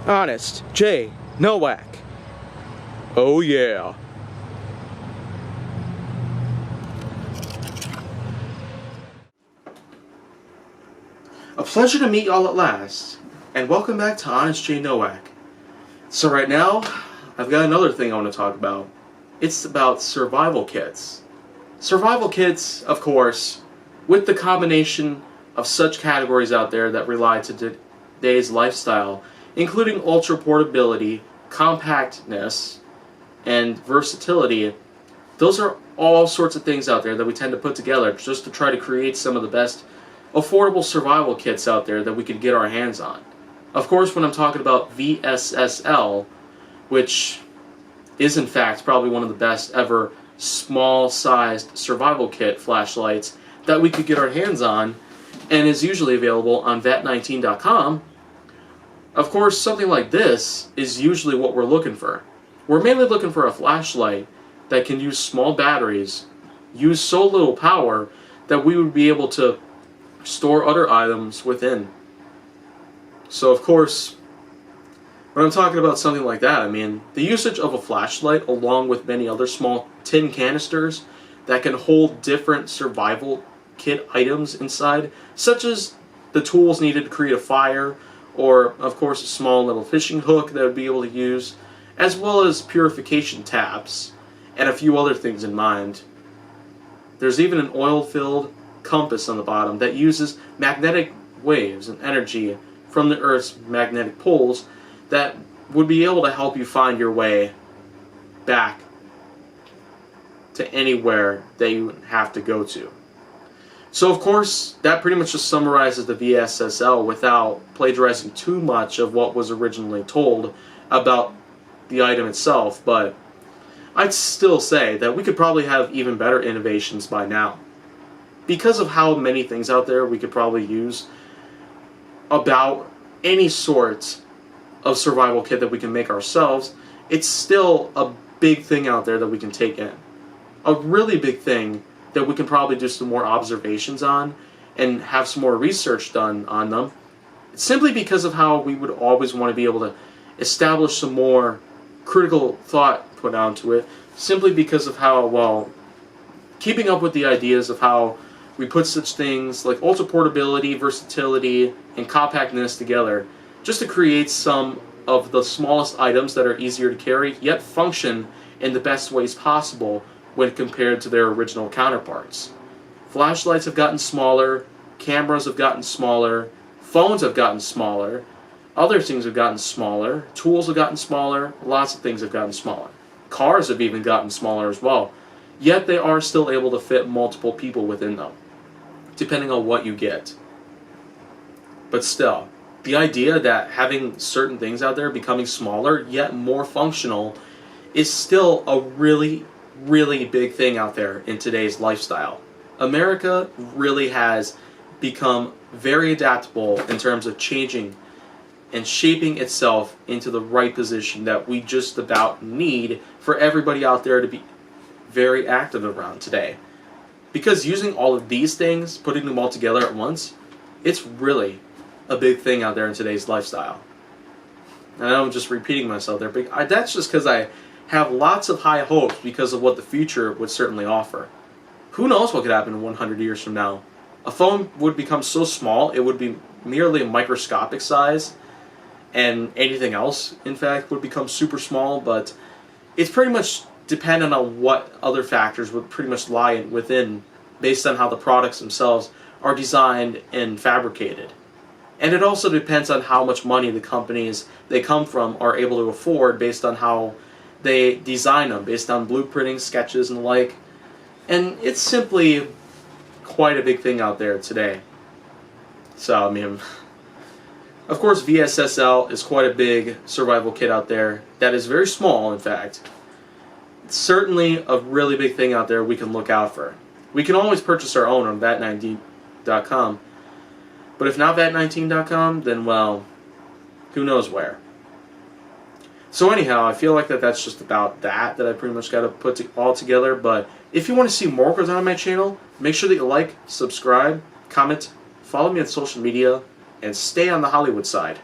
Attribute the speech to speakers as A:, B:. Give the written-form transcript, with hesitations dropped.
A: Honest J. Nowak. Oh yeah. A pleasure to meet y'all at last, and welcome back to Honest J. Nowak. So right now, I've got another thing I want to talk about. It's about survival kits. Survival kits, of course, with the combination of such categories out there that rely to today's lifestyle, including ultra portability, compactness, and versatility. Those are all sorts of things out there that we tend to put together just to try to create some of the best affordable survival kits out there that we could get our hands on. Of course, when I'm talking about VSSL, which is in fact probably one of the best ever small-sized survival kit flashlights that we could get our hands on, and is usually available on vet19.com. Of course, something like this is usually what we're looking for. We're mainly looking for a flashlight that can use small batteries, use so little power that we would be able to store other items within. So of course, when I'm talking about something like that, I mean the usage of a flashlight along with many other small tin canisters that can hold different survival kit items inside, such as the tools needed to create a fire, or of course a small little fishing hook that would be able to use, as well as purification tabs, and a few other things in mind. There's even an oil-filled compass on the bottom that uses magnetic waves and energy from the Earth's magnetic poles that would be able to help you find your way back to anywhere that you have to go to. So of course, that pretty much just summarizes the VSSL without plagiarizing too much of what was originally told about the item itself, but I'd still say that we could probably have even better innovations by now. Because of how many things out there we could probably use about any sort of survival kit that we can make ourselves, it's still a big thing out there that we can take in. A really big thing that we can probably do some more observations on and have some more research done on them, simply because of how we would always want to be able to establish some more critical thought put onto it, simply because of how, well, keeping up with the ideas of how we put such things like ultra portability, versatility, and compactness together just to create some of the smallest items that are easier to carry, yet function in the best ways possible when compared to their original counterparts. Flashlights have gotten smaller, cameras have gotten smaller, phones have gotten smaller, other things have gotten smaller, tools have gotten smaller, lots of things have gotten smaller. Cars have even gotten smaller as well, yet they are still able to fit multiple people within them, depending on what you get. But still, the idea that having certain things out there becoming smaller yet more functional is still a really, really big thing out there in today's lifestyle. America really has become very adaptable in terms of changing and shaping itself into the right position that we just about need for everybody out there to be very active around today. Because using all of these things, putting them all together at once, it's really a big thing out there in today's lifestyle. And I know I'm just repeating myself there, but that's just because I have lots of high hopes because of what the future would certainly offer. Who knows what could happen in 100 years from now? A phone would become so small, it would be merely a microscopic size, and anything else, in fact, would become super small, but it's pretty much dependent on what other factors would pretty much lie within, based on how the products themselves are designed and fabricated. And it also depends on how much money the companies they come from are able to afford based on how they design them, based on blueprinting, sketches, and the like. And it's simply quite a big thing out there today. So, I mean, of course, VSSL is quite a big survival kit out there that is very small, in fact. It's certainly a really big thing out there we can look out for. We can always purchase our own on vet19.com. But if not vet19.com, then, well, who knows where. So anyhow, I feel like that's just about that I pretty much got to put all together. But if you want to see more content on my channel, make sure that you like, subscribe, comment, follow me on social media, and stay on the Hollywood side.